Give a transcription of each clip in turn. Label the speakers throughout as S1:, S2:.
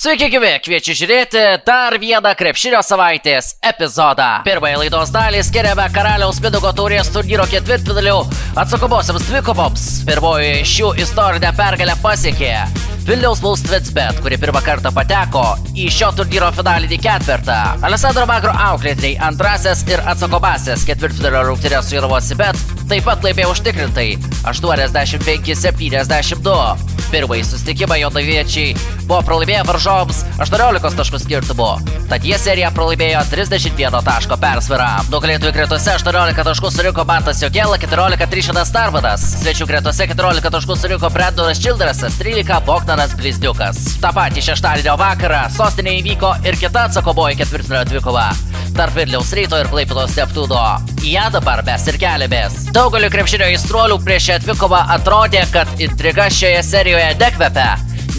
S1: Sveiki, gyvi, kviečiu žiūrėti dar vieną krepšinio savaitės epizodą. Pirmąją laidos dalį skiriame Karaliaus Mindaugo taurės turnyro ketvirtfinalių atsakomosiams dvikovoms. Pirmoji iš jų istorinę pergalę pasiekė Vilniaus Bulls Twins-Bet, kuri pirmą kartą pateko į šio turnyro finalinį ketvirtą. Alessandro Magro auklėtiniai antrasias ir atsakomasias ketvirtfinalio rungtynes su Jonavos Bet taip pat laimėjo užtikrintai 85-72. Pirmąjį susitikimą jonaviečiai buvo pralaimėję varžovams 18 taškų skirtumu, tad jie seriją pralaimėjo 31 taško persvarą. Nugalėtojų gretose 18 taškų surinko Mantas Jogėla, 14 Trišanas Tarvadas. Svečių gretose 14 taškų surinko Brendonas Čildrasas, 13 Bogdanas Blizniukas. Ta patį šeštadienio vakarą sostinėje įvyko ir kita atsakomoji ketvirtfinalio dvikova tarp Vilniaus Ryto ir Klaipėdos Neptūno. Į ją dabar mes ir keliamės. Daugeliu krepšinio aistruolių prieš šią dvikovą atrodė, kad intriga šioje serijoje nekvepia,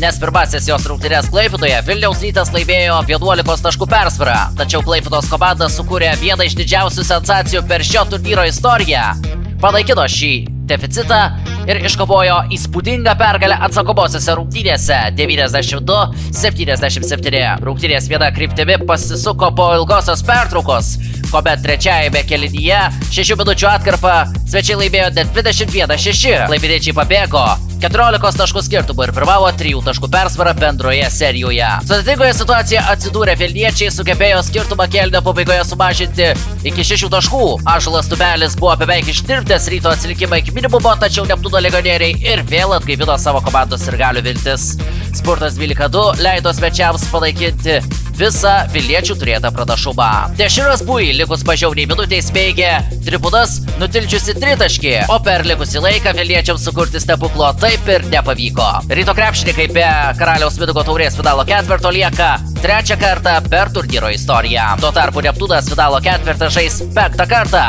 S1: nes pirmasis jos rungtynes Klaipėdoje Vilniaus Rytas laimėjo 11 taškų persvarą, tačiau Klaipėdos komanda sukūrė vieną iš didžiausių sensacijų per šio turnyro istoriją, panaikino šį deficitą ir iškovojo įspūdingą pergalę atsakomosiose rungtynėse 92-77. Rungtynės viena kryptimi pasisuko po ilgosios pertraukos, kuomet trečiajame kėlinyje 6 minučių atkarpą svečiai laimėjo net 21-6. Klaipėdiečiai pabėgo 14 taškų skirtumų ir pirmavo 3 taškų persvarą bendroje serijoje. Sudėtingoje situacijoje atsidūrę vilniečiai sugebėjo skirtumą kėlinio pabaigoje sumažinti iki 6 taškų. Ąžuolas Tubelis buvo beveik ištirpdęs Ryto atsilikimą iki minimumo, tačiau Neptūno legionieriai ir vėl atgaivino savo komandos sirgalių viltis. Spurtas 12-2 leido svečiams panaikinti visą vilniečių turėtą pranašumą. Deširas Bui likus mažiau nei minutei smėgė tribūnas nutilčiusi tritaškį, o per likusį laiką vilniečiams sukurti stebuklo taip ir nepavyko. Ryto krepšininkai be Karaliaus Mindaugo taurės finalo ketvirto lieka trečią kartą per turnyro istoriją. Tuo tarpu Neptūnas finalo ketvirtą žais 5 kartą,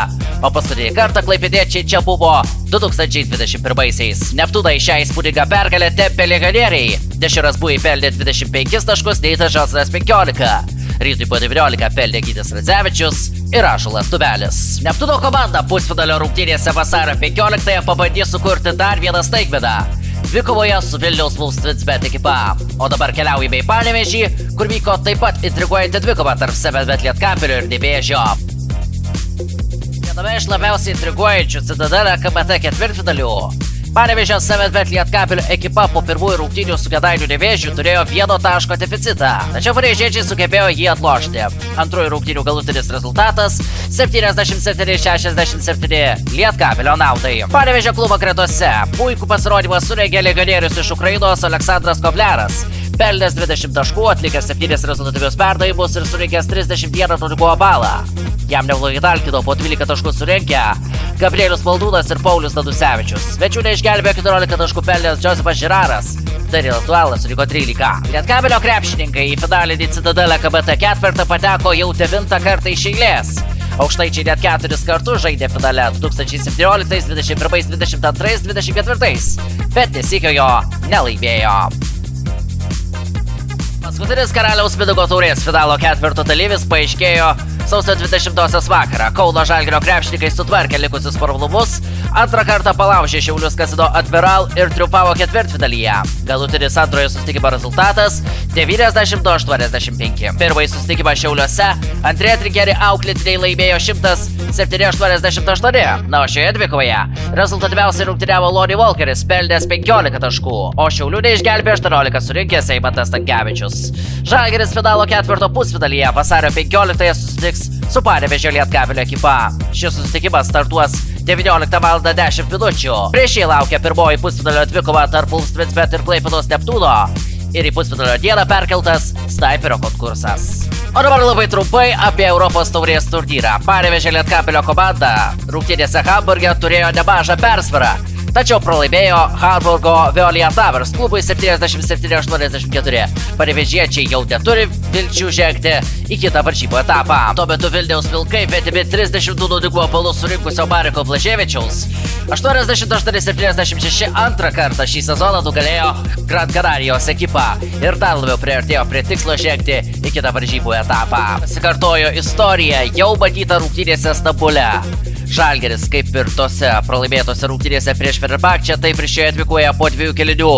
S1: o paskutinį kartą klaipėdiečiai čia buvo 2021-aisiais. Neptūną į šią įspūdingą pergalę tempė legionieriai. Deširas Bui pelnė 25 taškus, Neitas Žalsras 15. Rytui po 19 pelnė Gytis Radzevičius ir Ąžuolas Tubelis. Neptūno komanda pusfinalio rungtynėse vasario 15-ąją pabandys sukurti dar vieną staigmeną dvikovoje su Vilniaus Bulls Twins-Bet ekipa. O dabar keliaujame į Panevėžį, kur vyko taip pat intriguojanti dvikova tarp 7Bet Lietkabelio ir Nevėžio. Viename iš labiausiai intriguojančių Citadele KBT ketvirtfinalių Panevėžio 7Bet Lietkabelio ekipa po pirmųjų rungtynių su Kėdainių Nevėžiu turėjo 1 taško deficitą, tačiau panevėžiečiai sugebėjo jį atlošti. Antrųjų rungtynių galutinis rezultatas 77-67 Lietkabelio naudai. Panevėžio klubo gretose puikų pasirodymą surengė legionierius iš Ukrainos Aleksandras Kovleras, pelnęs 20 taškų, atlikęs 7 rezultatyvius perdavimus ir surinkęs 31 taškų balą. Jam neblogai talkino po 12 taškų surinkę Gabrielius Maldūnas ir Paulius Dadusevičius. Svečių neišgelbėjo 14 taškų pelnęs Džozefas Žiraras. Danilas Dualas surinko 13. Lietkabelio krepšininkai į finalinį Citadele KBT ketvirtą pateko jau 9 kartą iš eilės. Aukštaičiai net 4 kartus žaidė finale 2017, 2021, 2022, 2024, bet nesykio jo nelaimėjo. Paskutinis Karaliaus Mindaugo taurės finalo ketvirto dalyvis paaiškėjo sausio 20-osios vakarą. Kauno Žalgirio krepšininkai sutvarkė likusius formalumus, antrą kartą palaužė Šiaulius Casino Admiral ir triumfavo ketvirtfinalyje. Galutinis antrojo susitikimo rezultatas 92-85. Pirmąjį susitikimą Šiauliuose Andrė Trinkeri auklėtiniai laimėjo 107-88. Na, o šioje dvikovoje rezultatyviausiai rungtyniavo Lonnie Walkeris, pelnęs 15 taškų, o Šiaulių neišgelbėjo 18 surinkęs Eimantas Stankevičius. Žalgiris finalo ketvirto pusfinalyje vasario 15-ąją susitiks su Panevėžio Lietkabelio ekipa. Šis susitikimas startuos 19:10 minučių. Prieš jį laukia pirmoji pusfinalio dvikova tarp Bulls Twins-Bet ir Klaipėdos Neptūno ir į pusfinalio dieną perkeltas snaiperio konkursas. O dabar labai trumpai apie Europos taurės turnyrą. Panevėžio Lietkabelio komanda rungtynėse Hamburge turėjo nemažą persvarą, tačiau pralaimėjo Hamburgo Veolia Towers klubui 77-84. Panevėžiečiai jau neturi vilčių žengti į kitą varžybų etapą. Tuo metu Vilniaus Vilkai vedimi 32 naudingumo balų surinkusio Mariko Blaževičiaus 88-76 antrą kartą šį sezoną nugalėjo Gran Canarijos ekipą ir dar labiau priartėjo prie tikslo žengti į kitą varžybų etapą. Pasikartojo istorija jau matyta rungtynėse Stambule. Žalgiris, kaip ir tose pralaimėtose rungtynėse prieš Fenerbahčę, taip ir šioje atvykoje po 2 kėlinių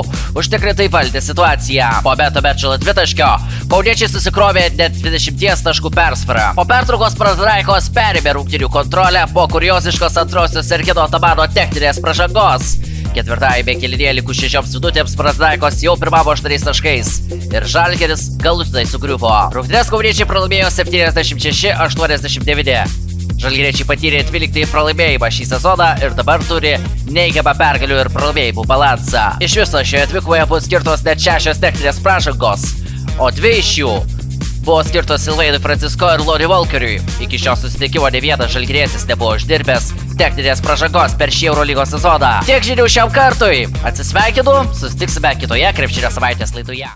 S1: užtikrintai valdė situaciją. Po Beto Bečalo dvitaškio kauniečiai susikrovė net 20 taškų persvarą. Po pertraukos Panathinaikos perėmė rungtynių kontrolę po kurioziškos antrosios Sergino Tamano techninės pražangos. Ketvirtajame kėlinyje likus 6 minutėms Panathinaikos jau pirmavo 8 taškais ir Žalgiris galutinai sugriuvo. Rungtynes kauniečiai pralaimėjo 76-89. Žalgiriečiai patyrė 12 pralaimėjimą šį sezoną ir dabar turi neigiamą pergalių ir pralaimėjimų balansą. Iš viso šioje atvykoje bus skirtos net 6 techninės pražangos, o 2 iš jų buvo skirtos Silvainui Francisko ir Lonnie Walkeriui. Iki šio susitikimo ne vienas žalgirietis nebuvo uždirbęs techninės pražangos per šį Eurolygos sezoną. Tiek žinių šiam kartui. Atsisveikinu, susitiksime kitoje krepšinio savaitės laidoje.